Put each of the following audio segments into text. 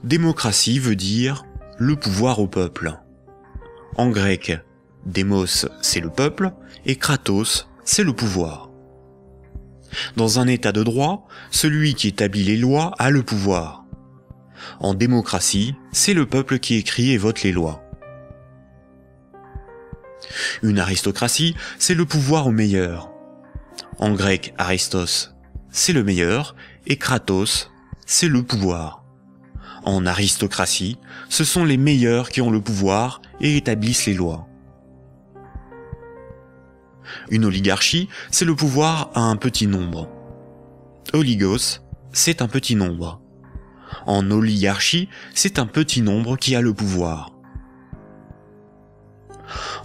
Démocratie veut dire le pouvoir au peuple. En grec, démos c'est le peuple et kratos c'est le pouvoir. Dans un état de droit, celui qui établit les lois a le pouvoir. En démocratie, c'est le peuple qui écrit et vote les lois. Une aristocratie, c'est le pouvoir au meilleur. En grec, aristos, c'est le meilleur, et kratos, c'est le pouvoir. En aristocratie, ce sont les meilleurs qui ont le pouvoir et établissent les lois. Une oligarchie, c'est le pouvoir à un petit nombre. Oligos, c'est un petit nombre. En oligarchie, c'est un petit nombre qui a le pouvoir.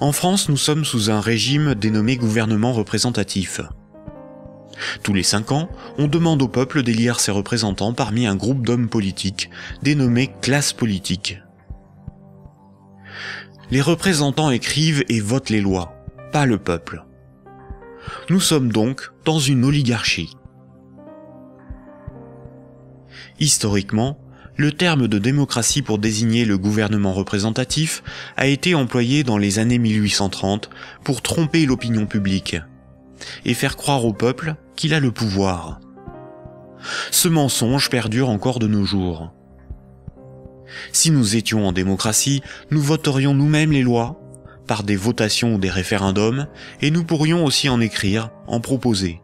En France, nous sommes sous un régime dénommé gouvernement représentatif. Tous les 5 ans, on demande au peuple d'élire ses représentants parmi un groupe d'hommes politiques, dénommé classe politique. Les représentants écrivent et votent les lois, pas le peuple. Nous sommes donc dans une oligarchie. Historiquement, le terme de démocratie pour désigner le gouvernement représentatif a été employé dans les années 1830 pour tromper l'opinion publique et faire croire au peuple qu'il a le pouvoir. Ce mensonge perdure encore de nos jours. Si nous étions en démocratie, nous voterions nous-mêmes les lois, par des votations ou des référendums, et nous pourrions aussi en écrire, en proposer.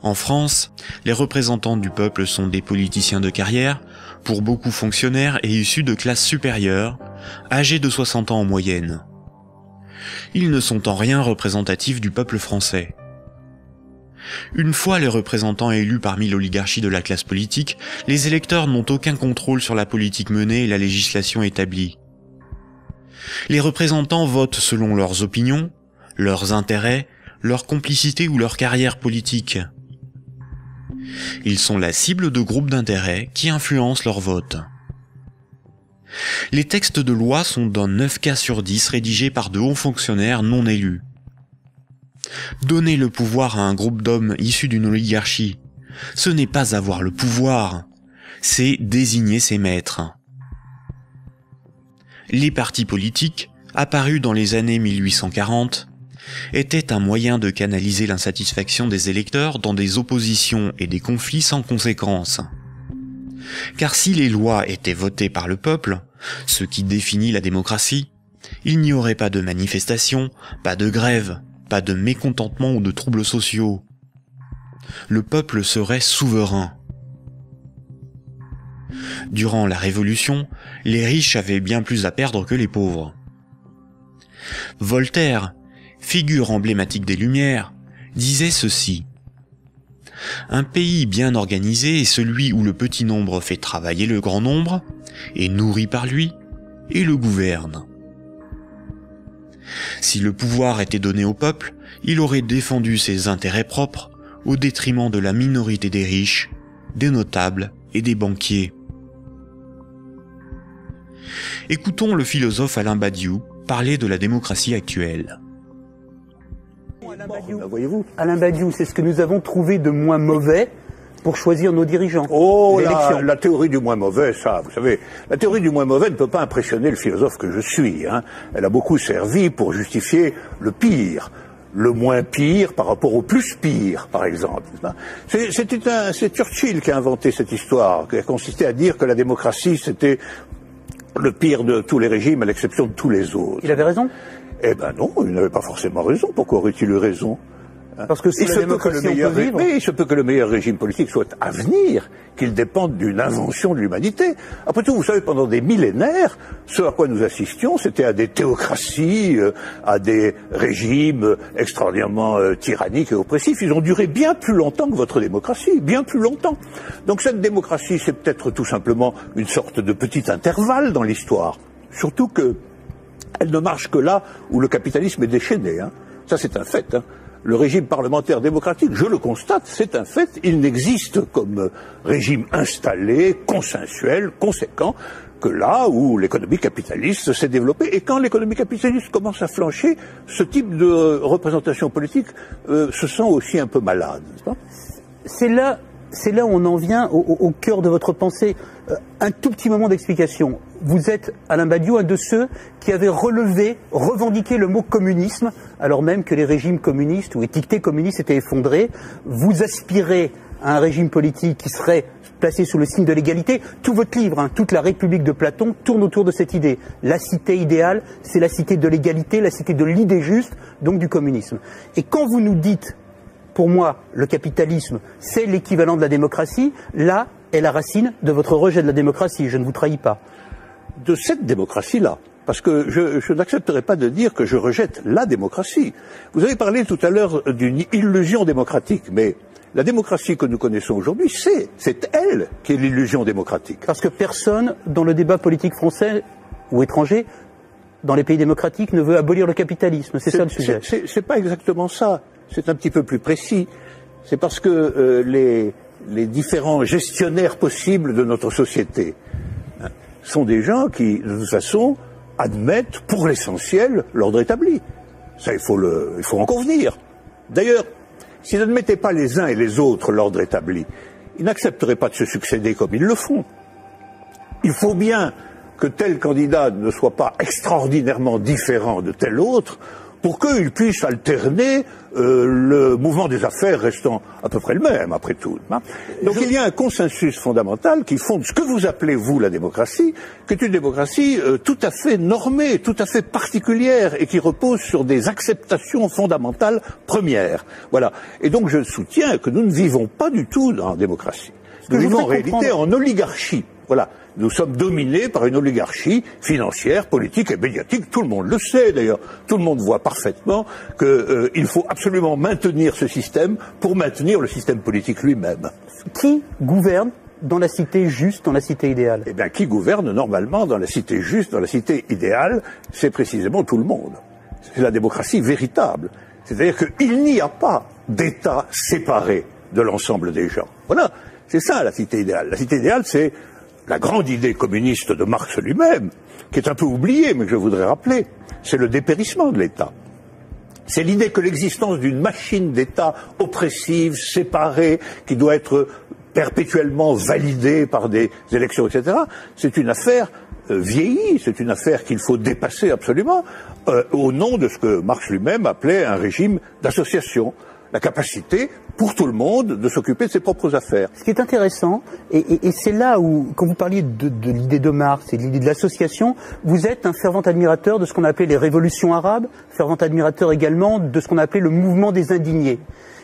En France, les représentants du peuple sont des politiciens de carrière, pour beaucoup fonctionnaires et issus de classes supérieures, âgés de 60 ans en moyenne. Ils ne sont en rien représentatifs du peuple français. Une fois les représentants élus parmi l'oligarchie de la classe politique, les électeurs n'ont aucun contrôle sur la politique menée et la législation établie. Les représentants votent selon leurs opinions, leurs intérêts, leur complicité ou leur carrière politique. Ils sont la cible de groupes d'intérêts qui influencent leur vote. Les textes de loi sont dans 9 cas sur 10 rédigés par de hauts fonctionnaires non élus. Donner le pouvoir à un groupe d'hommes issus d'une oligarchie, ce n'est pas avoir le pouvoir, c'est désigner ses maîtres. Les partis politiques, apparus dans les années 1840, étaient un moyen de canaliser l'insatisfaction des électeurs dans des oppositions et des conflits sans conséquences. Car si les lois étaient votées par le peuple, ce qui définit la démocratie, il n'y aurait pas de manifestations, pas de grèves, pas de mécontentement ou de troubles sociaux. Le peuple serait souverain. Durant la Révolution, les riches avaient bien plus à perdre que les pauvres. Voltaire, figure emblématique des Lumières, disait ceci. Un pays bien organisé est celui où le petit nombre fait travailler le grand nombre, est nourri par lui, et le gouverne. Si le pouvoir était donné au peuple, il aurait défendu ses intérêts propres au détriment de la minorité des riches, des notables et des banquiers. Écoutons le philosophe Alain Badiou parler de la démocratie actuelle. Voyez-vous, Alain Badiou, c'est ce que nous avons trouvé de moins mauvais pour choisir nos dirigeants. Oh, la théorie du moins mauvais, ça, vous savez, la théorie du moins mauvais ne peut pas impressionner le philosophe que je suis. Elle a beaucoup servi pour justifier le moins pire par rapport au plus pire, par exemple. C'est Churchill qui a inventé cette histoire, qui a consisté à dire que la démocratie, c'était le pire de tous les régimes, à l'exception de tous les autres. Il avait raison? Eh ben non, il n'avait pas forcément raison. Pourquoi aurait-il eu raison? Parce que il se peut que le meilleur régime politique soit à venir, qu'il dépende d'une invention de l'humanité. Après tout, vous savez, pendant des millénaires, ce à quoi nous assistions, c'était à des théocraties, à des régimes extraordinairement tyranniques et oppressifs. Ils ont duré bien plus longtemps que votre démocratie, bien plus longtemps. Donc cette démocratie, c'est peut-être tout simplement une sorte de petit intervalle dans l'histoire. Surtout que elle ne marche que là où le capitalisme est déchaîné. Ça, c'est un fait. Le régime parlementaire démocratique, je le constate, c'est un fait. Il n'existe comme régime installé, consensuel, conséquent, que là où l'économie capitaliste s'est développée. Et quand l'économie capitaliste commence à flancher, ce type de représentation politique se sent aussi un peu malade, n'est-ce pas? C'est là c'est là où on en vient au cœur de votre pensée. Un tout petit moment d'explication. Vous êtes, Alain Badiou, un de ceux qui avaient revendiqué le mot communisme, alors même que les régimes communistes ou étiquetés communistes étaient effondrés. Vous aspirez à un régime politique qui serait placé sous le signe de l'égalité. Tout votre livre, toute la République de Platon, tourne autour de cette idée. La cité idéale, c'est la cité de l'égalité, la cité de l'idée juste, donc du communisme. Et quand vous nous dites, pour moi, le capitalisme, c'est l'équivalent de la démocratie, là est la racine de votre rejet de la démocratie, je ne vous trahis pas. De cette démocratie-là. Parce que je n'accepterai pas de dire que je rejette la démocratie. Vous avez parlé tout à l'heure d'une illusion démocratique, mais la démocratie que nous connaissons aujourd'hui, c'est elle qui est l'illusion démocratique. Parce que personne, dans le débat politique français ou étranger, dans les pays démocratiques, ne veut abolir le capitalisme. C'est ça le sujet. C'est pas exactement ça. C'est un petit peu plus précis. C'est parce que les différents gestionnaires possibles de notre société sont des gens qui, de toute façon, admettent pour l'essentiel l'ordre établi. Ça, il faut en convenir. D'ailleurs, s'ils n'admettaient pas les uns et les autres l'ordre établi, ils n'accepteraient pas de se succéder comme ils le font. Il faut bien que tel candidat ne soit pas extraordinairement différent de tel autre pour qu'ils puissent alterner le mouvement des affaires restant à peu près le même, après tout. Donc il y a un consensus fondamental qui fonde ce que vous appelez, vous, la démocratie, qui est une démocratie tout à fait normée, tout à fait particulière, et qui repose sur des acceptations fondamentales premières. Voilà. Et donc je soutiens que nous ne vivons pas du tout en démocratie. Nous vivons en réalité en oligarchie. Voilà. Nous sommes dominés par une oligarchie financière, politique et médiatique. Tout le monde le sait d'ailleurs. Tout le monde voit parfaitement qu'il faut absolument maintenir ce système pour maintenir le système politique lui-même. Qui gouverne dans la cité juste, dans la cité idéale? Eh bien, qui gouverne normalement dans la cité juste, dans la cité idéale, c'est précisément tout le monde. C'est la démocratie véritable. C'est-à-dire qu'il n'y a pas d'État séparé de l'ensemble des gens. Voilà. C'est ça la cité idéale. La cité idéale, c'est la grande idée communiste de Marx lui-même, qui est un peu oubliée, mais que je voudrais rappeler, c'est le dépérissement de l'État. C'est l'idée que l'existence d'une machine d'État oppressive, séparée, qui doit être perpétuellement validée par des élections, etc., c'est une affaire vieillie, c'est une affaire qu'il faut dépasser absolument, au nom de ce que Marx lui-même appelait un régime d'association. La capacité, pour tout le monde, de s'occuper de ses propres affaires. Ce qui est intéressant, et c'est là où, quand vous parliez de l'idée de Marx et de l'idée de l'association, vous êtes un fervent admirateur de ce qu'on a appelé les révolutions arabes, fervent admirateur également de ce qu'on a appelé le mouvement des indignés.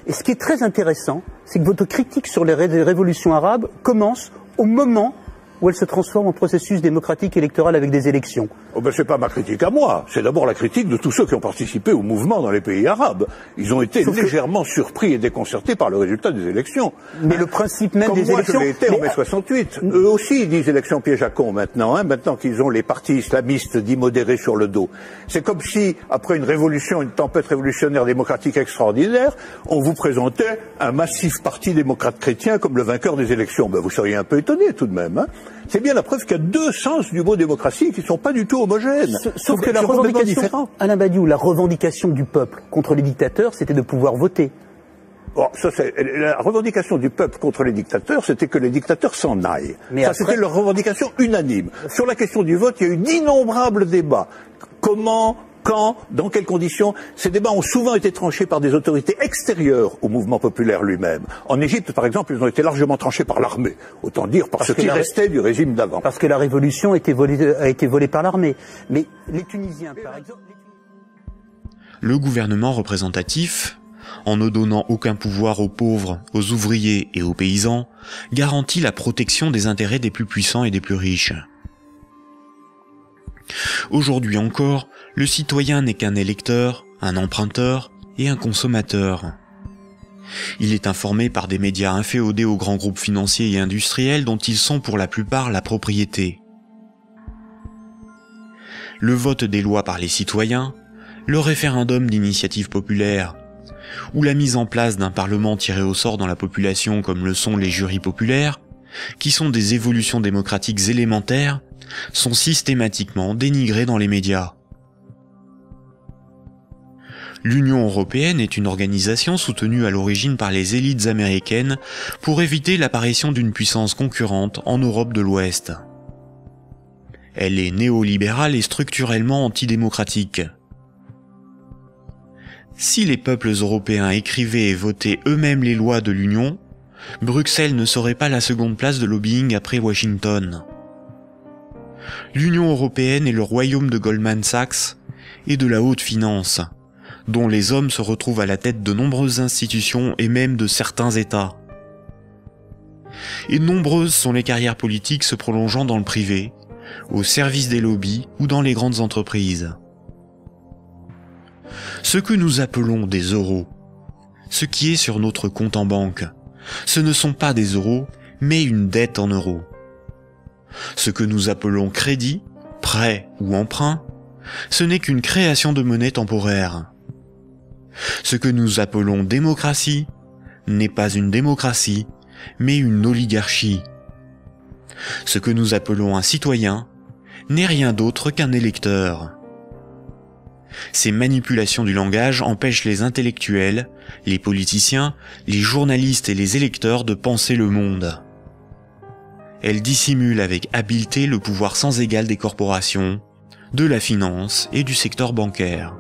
Et ce qui est très intéressant, c'est que votre critique sur les révolutions arabes commence au moment où elle se transforme en processus démocratique électoral avec des élections. Oh ben c'est pas ma critique à moi, c'est d'abord la critique de tous ceux qui ont participé au mouvement dans les pays arabes. Ils ont été légèrement surpris et déconcertés par le résultat des élections. Mais le principe même des élections... Comme moi je l'ai été en mai 68. Eux aussi ils disent élections piège à con maintenant, maintenant qu'ils ont les partis islamistes dits modérés sur le dos. C'est comme si, après une révolution, une tempête révolutionnaire démocratique extraordinaire, on vous présentait un massif parti démocrate chrétien comme le vainqueur des élections. Ben vous seriez un peu étonné tout de même. C'est bien la preuve qu'il y a deux sens du mot démocratie qui ne sont pas du tout homogènes. Sauf que la revendication, Alain Badiou, la revendication du peuple contre les dictateurs, c'était de pouvoir voter. Bon, la revendication du peuple contre les dictateurs, c'était que les dictateurs s'en aillent. Mais ça, c'était leur revendication unanime. Sur la question du vote, il y a eu d'innombrables débats. Comment, quand, dans quelles conditions? Ces débats ont souvent été tranchés par des autorités extérieures au mouvement populaire lui-même. En Égypte, par exemple, ils ont été largement tranchés par l'armée. Autant dire par ce qui restait du régime d'avant. Parce que la révolution a été volée par l'armée. Mais les Tunisiens, par exemple... Le gouvernement représentatif, en ne donnant aucun pouvoir aux pauvres, aux ouvriers et aux paysans, garantit la protection des intérêts des plus puissants et des plus riches. Aujourd'hui encore, le citoyen n'est qu'un électeur, un emprunteur et un consommateur. Il est informé par des médias inféodés aux grands groupes financiers et industriels dont ils sont pour la plupart la propriété. Le vote des lois par les citoyens, le référendum d'initiative populaire, ou la mise en place d'un parlement tiré au sort dans la population comme le sont les jurys populaires, qui sont des évolutions démocratiques élémentaires, sont systématiquement dénigrés dans les médias. L'Union européenne est une organisation soutenue à l'origine par les élites américaines pour éviter l'apparition d'une puissance concurrente en Europe de l'Ouest. Elle est néolibérale et structurellement antidémocratique. Si les peuples européens écrivaient et votaient eux-mêmes les lois de l'Union, Bruxelles ne serait pas la seconde place de lobbying après Washington. L'Union européenne est le royaume de Goldman Sachs et de la haute finance, dont les hommes se retrouvent à la tête de nombreuses institutions et même de certains États. Et nombreuses sont les carrières politiques se prolongeant dans le privé, au service des lobbies ou dans les grandes entreprises. Ce que nous appelons des euros, ce qui est sur notre compte en banque, ce ne sont pas des euros, mais une dette en euros. Ce que nous appelons crédit, prêt ou emprunt, ce n'est qu'une création de monnaie temporaire. Ce que nous appelons démocratie n'est pas une démocratie, mais une oligarchie. Ce que nous appelons un citoyen n'est rien d'autre qu'un électeur. Ces manipulations du langage empêchent les intellectuels, les politiciens, les journalistes et les électeurs de penser le monde. Elles dissimulent avec habileté le pouvoir sans égal des corporations, de la finance et du secteur bancaire.